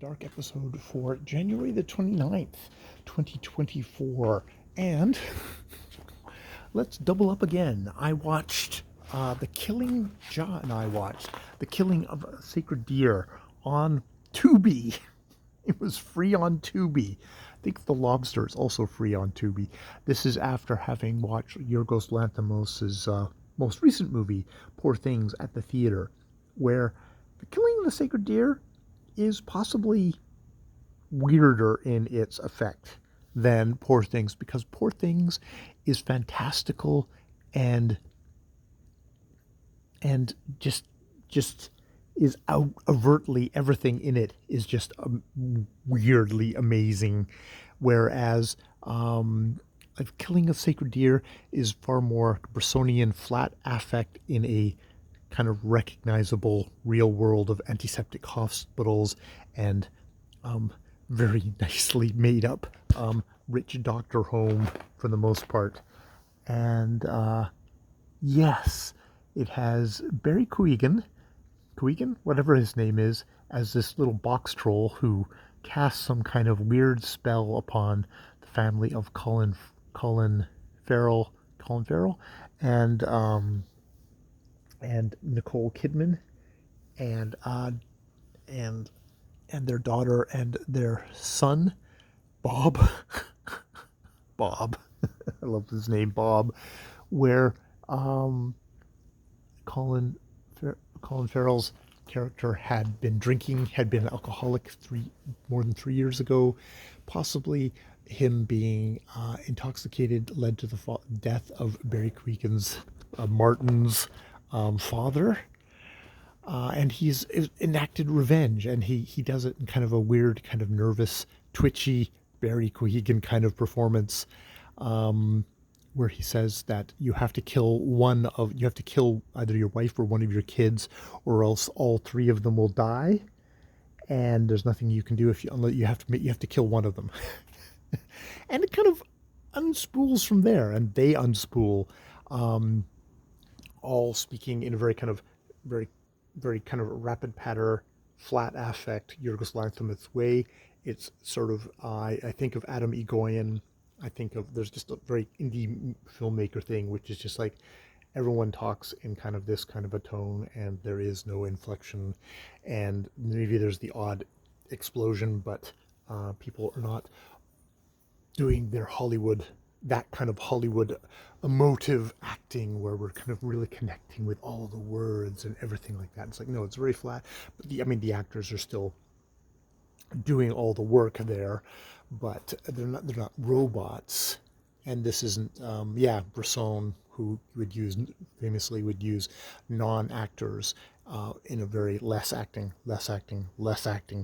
Dark episode for January the 29th, 2024. And let's double up again. I watched The Killing John. I watched The Killing of a Sacred Deer on Tubi. It was free on Tubi. I think The Lobster is also free on Tubi. This is after having watched Yorgos Lanthimos' most recent movie, Poor Things, at the theater, where The Killing of the Sacred Deer is possibly weirder in its effect than Poor Things, because Poor Things is fantastical and and just is out overtly, everything in it is just weirdly amazing, whereas like Killing a Sacred Deer is far more Bressonian flat affect in a kind of recognizable real world of antiseptic hospitals and um, very nicely made up rich doctor home for the most part. And yes, it has Barry Keoghan, whatever his name is, as this little box troll who casts some kind of weird spell upon the family of Colin Farrell, and Nicole Kidman, and and and their daughter and their son, Bob. Bob. I love his name, Bob. Where um, Colin Colin Farrell's character had been drinking, had been an alcoholic more than 3 years ago. Possibly him being intoxicated led to the death of Barry Keoghan's Martin's father. And he's enacted revenge, and he does it in kind of a weird, kind of nervous, twitchy Barry Keoghan kind of performance, where he says that you have to kill either your wife or one of your kids, or else all three of them will die, and there's nothing you can do unless you have to kill one of them. And it kind of unspools from there, and they unspool, all speaking in a very very kind of rapid patter, flat affect, Yorgos Lanthimos way. It's sort of, I think of Adam Egoyan. There's just a very indie filmmaker thing, which is just like everyone talks in kind of this kind of a tone, and there is no inflection, and maybe there's the odd explosion, but people are not doing that kind of Hollywood emotive acting where we're kind of really connecting with all the words and everything like that. It's like, no, it's very flat. But the actors are still doing all the work there, but they're not robots. And this isn't, Bresson, who famously would use non-actors in a very less acting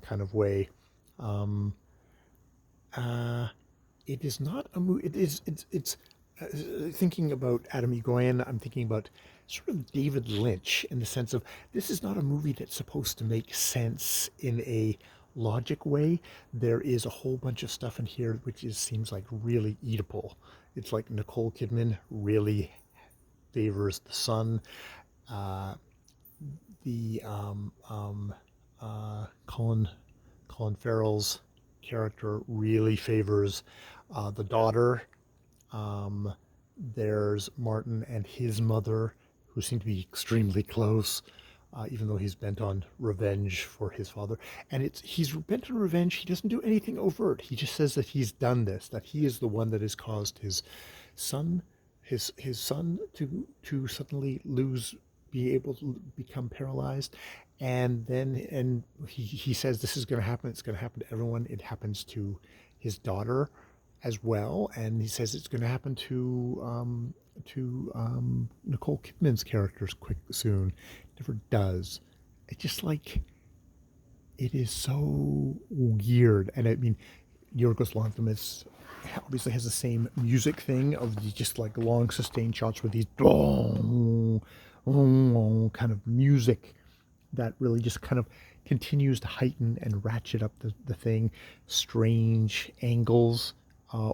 kind of way. Um, it is not a movie. It's thinking about Adam Egoyan, I'm thinking about sort of David Lynch, in the sense of, this is not a movie that's supposed to make sense in a logic way. There is a whole bunch of stuff in here which seems like really eatable. It's like Nicole Kidman really favors the son. The Colin Farrell's character really favors the daughter. There's Martin and his mother, who seem to be extremely close, even though he's bent on revenge for his father. And he's bent on revenge. He doesn't do anything overt. He just says that he's done this, that he is the one that has caused his son to suddenly be able to become paralyzed. And he says this is going to happen. It's going to happen to everyone. It happens to his daughter as well, and he says it's going to happen to Nicole Kidman's characters soon. It never does. It's just like, it is so weird. And I mean, Yorgos Lanthimos obviously has the same music thing of these just like long sustained shots with these kind of music that really just kind of continues to heighten and ratchet up the thing. Strange angles,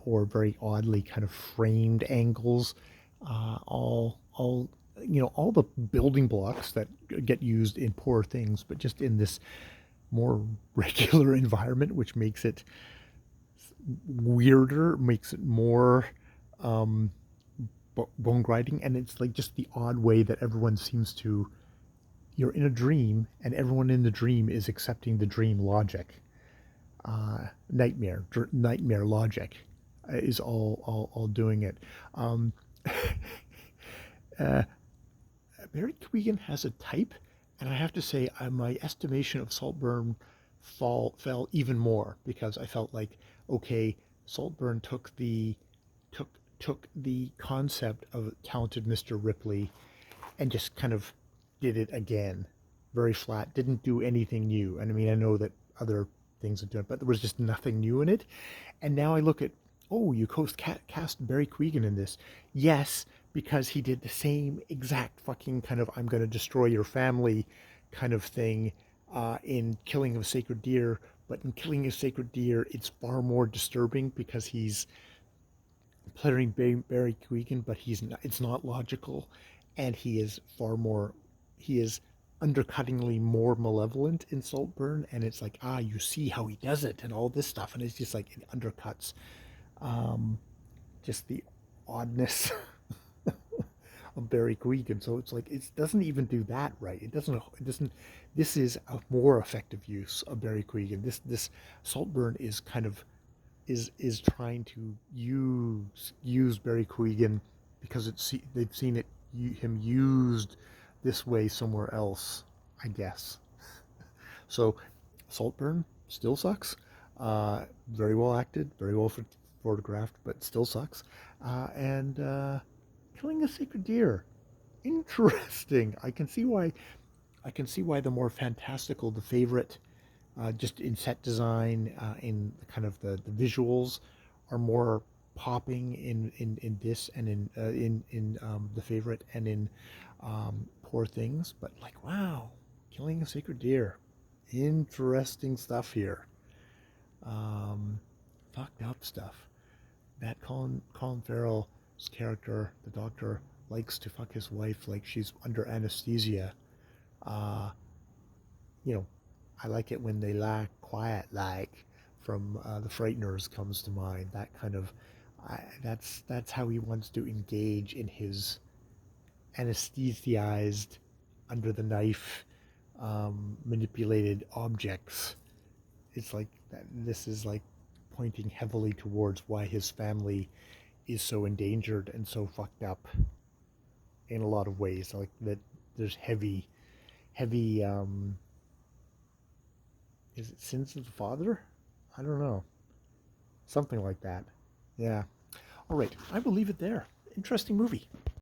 or very oddly kind of framed angles, all all the building blocks that get used in Poor Things, but just in this more regular environment, which makes it weirder, makes it more um, bone grinding, and it's like just the odd way that everyone seems to. You're in a dream, and everyone in the dream is accepting the dream logic. Nightmare logic is all doing it. Um, uh, Barry Keoghan has a type, and I have to say, my estimation of Saltburn fell even more because I felt like, okay, Saltburn took took the concept of talented Mr. Ripley and just kind of did it again, very flat. Didn't do anything new. And I mean, I know that other things are doing, but there was just nothing new in it. And now I look at, oh, you cast Barry Keoghan in this. Yes, because he did the same exact fucking kind of I'm going to destroy your family kind of thing in Killing of a Sacred Deer. But in Killing of a Sacred Deer, it's far more disturbing because he's playing Barry Keoghan, but he's not, it's not logical, and he is far more, he is undercuttingly more malevolent in Saltburn, and it's like, you see how he does it and all this stuff, and it's just like it undercuts um, just the oddness of Barry Keoghan. So it's like it doesn't even do that right. It doesn't. It doesn't. This is a more effective use of Barry Keoghan. This Saltburn is kind of is trying to use Barry Keoghan because they've seen him used this way somewhere else, I guess. So Saltburn still sucks. Very well acted, very well photographed, but still sucks. And Killing a Sacred Deer, interesting. I can see why the more fantastical, the favorite, just in set design, in kind of the visuals, are more popping in this and in the favorite and in Poor Things. But like, wow, Killing a Sacred Deer, interesting stuff here. Um, Fucked up stuff. That Colin Farrell's character, the doctor, likes to fuck his wife like she's under anesthesia. Uh, you know, I like it when they lie quiet, like from The Frighteners comes to mind. That kind of, that's how he wants to engage in his anesthetized, under the knife, manipulated objects. It's like that. This is like pointing heavily towards why his family is so endangered and so fucked up in a lot of ways. Like that, there's heavy. Is it Sins of the Father? I don't know. Something like that. Yeah. All right. I will leave it there. Interesting movie.